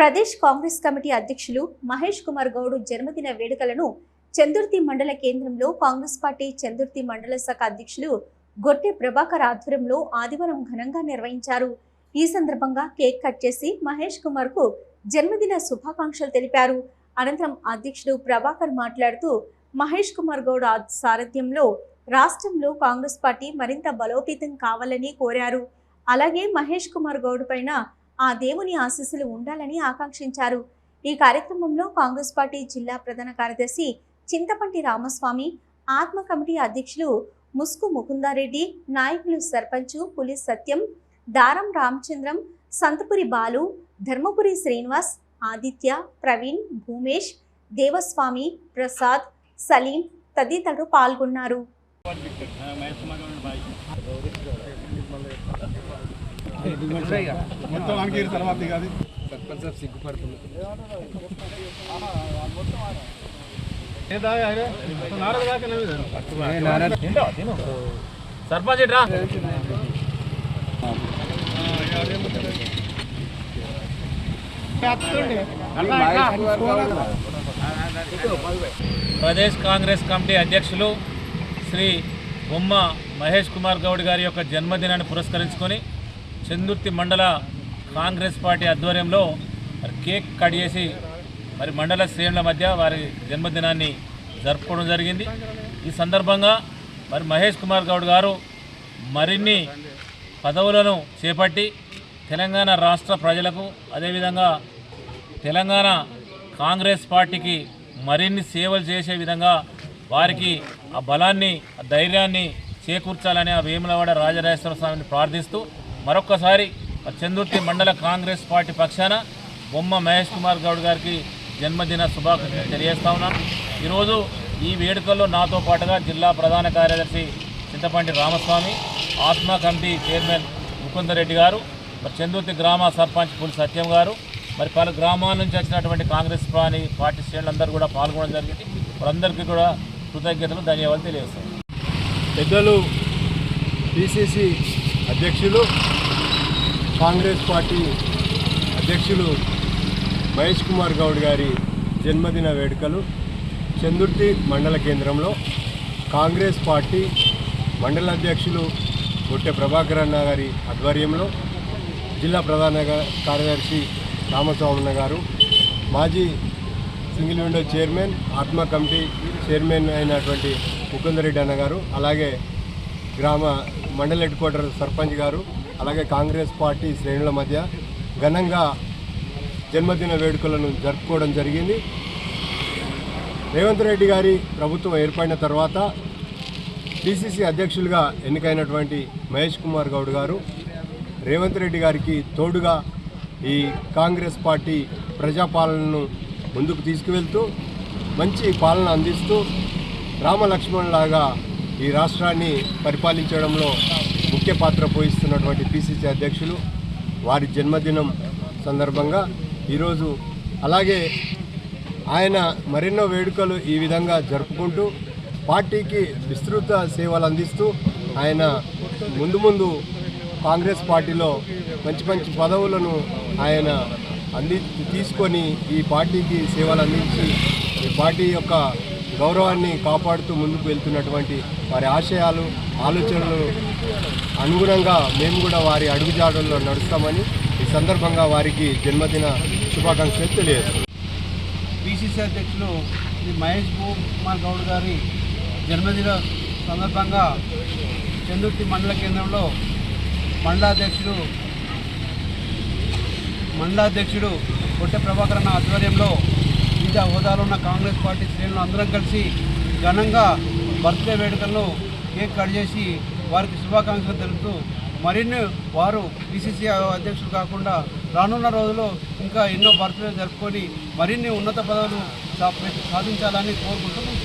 Pradesh Congress committee అధ్యక్షులు మహేష్ కుమార్ గౌడ్ జన్మదిన వేడుకలను చందుర్తి మండల కేంద్రంలో కాంగ్రెస్ పార్టీ చందుర్తి మండల శాఖ అధ్యక్షులు గొట్టె ప్రభాకర్ ఆధ్వర్యంలో ఆదివారం ఘనంగా నిర్వహించారు. ఈ సందర్భంగా కేక్ కట్ చేసి మహేష్ కుమార్ కు జన్మదిన శుభాకాంక్షలు తెలిపారు. అనంతరం అధ్యక్షుడు ప్రభాకర్ మాట్లాడుతూ మహేష్ కుమార్ గౌడ్ సారథ్యంలో రాష్ట్రంలో కాంగ్రెస్ పార్టీ మరింత బలోపేతం కావాలని కోరారు. అలాగే మహేష్ కుమార్ గౌడ్ పైన ఆ దేవుని ఆశీస్సులు ఉండాలని ఆకాంక్షించారు. ఈ కార్యక్రమంలో కాంగ్రెస్ పార్టీ జిల్లా ప్రధాన కార్యదర్శి చింతపంటి రామస్వామి, ఆత్మ కమిటీ అధ్యక్షులు ముస్కు ముకుందారెడ్డి, నాయకులు సర్పంచ్ పులి సత్యం, దారం రామచంద్రం, సంతపురి బాలు, ధర్మపురి శ్రీనివాస్, ఆదిత్య, ప్రవీణ్, భూమేష్, దేవస్వామి, ప్రసాద్, సలీం తదితరులు పాల్గొన్నారు. ప్రదేశ్ కాంగ్రెస్ కమిటీ అధ్యక్షులు శ్రీ బొమ్మ మహేష్ కుమార్ గౌడ్ గారి యొక్క జన్మదినాన్ని పురస్కరించుకొని చందుర్తి మండల కాంగ్రెస్ పార్టీ ఆధ్వర్యంలో కేక్ కట్ చేసి మండల శ్రేణుల మధ్య వారి జన్మదినాన్ని జరుపుకోవడం జరిగింది. ఈ సందర్భంగా మహేష్ కుమార్ గౌడ్ గారు మరిన్ని పదవులను చేపట్టి తెలంగాణ రాష్ట్ర ప్రజలకు అదేవిధంగా తెలంగాణ కాంగ్రెస్ పార్టీకి మరిన్ని సేవలు చేసే విధంగా వారికి ఆ బలాన్ని ఆ ధైర్యాన్ని చేకూర్చాలని ఆ వేములవాడ రాజరాజేశ్వర స్వామిని ప్రార్థిస్తూ మరొక్కసారి చందుర్తి మండల కాంగ్రెస్ పార్టీ పక్షాన బొమ్మ మహేష్ కుమార్ గౌడ్ గారికి జన్మదిన శుభాకాంక్షలు తెలియజేస్తా ఉన్నాను. ఈరోజు ఈ వేడుకల్లో నాతో పాటుగా జిల్లా ప్రధాన కార్యదర్శి చింతపంటి రామస్వామి, ఆత్మ కమిటీ చైర్మన్ ముకుందరెడ్డి గారు, చందుర్తి గ్రామ సర్పంచ్ పులి సత్యం గారు, పలు గ్రామాల నుంచి వచ్చినటువంటి కాంగ్రెస్ పార్టీ శ్రేణులందరూ కూడా పాల్గొనడం జరిగింది. వారందరికీ కూడా కృతజ్ఞతలు, ధన్యవాదాలు తెలియజేస్తాం. పెద్దలు పిసిసి అధ్యక్షులు కాంగ్రెస్ పార్టీ అధ్యక్షులు మహేష్ కుమార్ గౌడ్ గారి జన్మదిన వేడుకలు చందుర్తి మండల కేంద్రంలో కాంగ్రెస్ పార్టీ మండల అధ్యక్షులు గొట్టె ప్రభాకర్ అన్న గారి ఆధ్వర్యంలో జిల్లా ప్రధాన కార్యదర్శి రామస్వామన్న గారు, మాజీ సింగిల్ విండో చైర్మన్, ఆత్మ కమిటీ చైర్మన్ అయినటువంటి ముకుందరెడ్డి అన్న గారు, అలాగే గ్రామ మండల హెడ్ క్వార్టర్ సర్పంచ్ గారు, అలాగే కాంగ్రెస్ పార్టీ శ్రేణుల మధ్య ఘనంగా జన్మదిన వేడుకలను జరుపుకోవడం జరిగింది. రేవంత్ రెడ్డి గారి ప్రభుత్వం ఏర్పడిన తర్వాత పిసిసి అధ్యక్షులుగా ఎన్నికైనటువంటి మహేష్ కుమార్ గౌడ్ గారు రేవంత్ రెడ్డి గారికి తోడుగా ఈ కాంగ్రెస్ పార్టీ ప్రజాపాలనను ముందుకు తీసుకువెళ్తూ మంచి పాలన అందిస్తూ రామలక్ష్మణ్లాగా ఈ రాష్ట్రాన్ని పరిపాలించడంలో ముఖ్య పాత్ర పోషిస్తున్నటువంటి పిసిసి అధ్యక్షులు వారి జన్మదినం సందర్భంగా ఈరోజు అలాగే ఆయన మరెన్నో వేడుకలు ఈ విధంగా జరుపుకుంటూ పార్టీకి విస్తృత సేవలు అందిస్తూ ఆయన ముందు కాంగ్రెస్ పార్టీలో మంచి పదవులను ఆయన తీసుకొని ఈ పార్టీకి సేవలు అందించి ఈ పార్టీ యొక్క గౌరవాన్ని కాపాడుతూ ముందుకు వెళ్తున్నటువంటి వారి ఆశయాలు, ఆలోచనలు అనుగుణంగా మేము కూడా వారి అడుగుజాడల్లో నడుస్తామని ఈ సందర్భంగా వారికి జన్మదిన శుభాకాంక్షలు తెలియజేస్తున్నాం. పిసిసి అధ్యక్షులు శ్రీ మహేష్ కుమార్ గౌడ్ గారి జన్మదిన సందర్భంగా చందుర్తి మండల కేంద్రంలో మండలాధ్యక్షుడు గొట్టె ప్రభాకర్ అన్న ఆధ్వర్యంలో వివిధ హోదాలో ఉన్న కాంగ్రెస్ పార్టీ శ్రేణులు అందరం కలిసి ఘనంగా బర్త్డే వేడుకలను కేక్ కట్ చేసి వారికి శుభాకాంక్షలు తెలుపుతూ మరిన్ని వారు పిసిసి అధ్యక్షులు కాకుండా రానున్న రోజుల్లో ఇంకా ఎన్నో బర్త్డే జరుపుకొని మరిన్ని ఉన్నత పదవులు సాధించాలని కోరుకుంటున్నాం.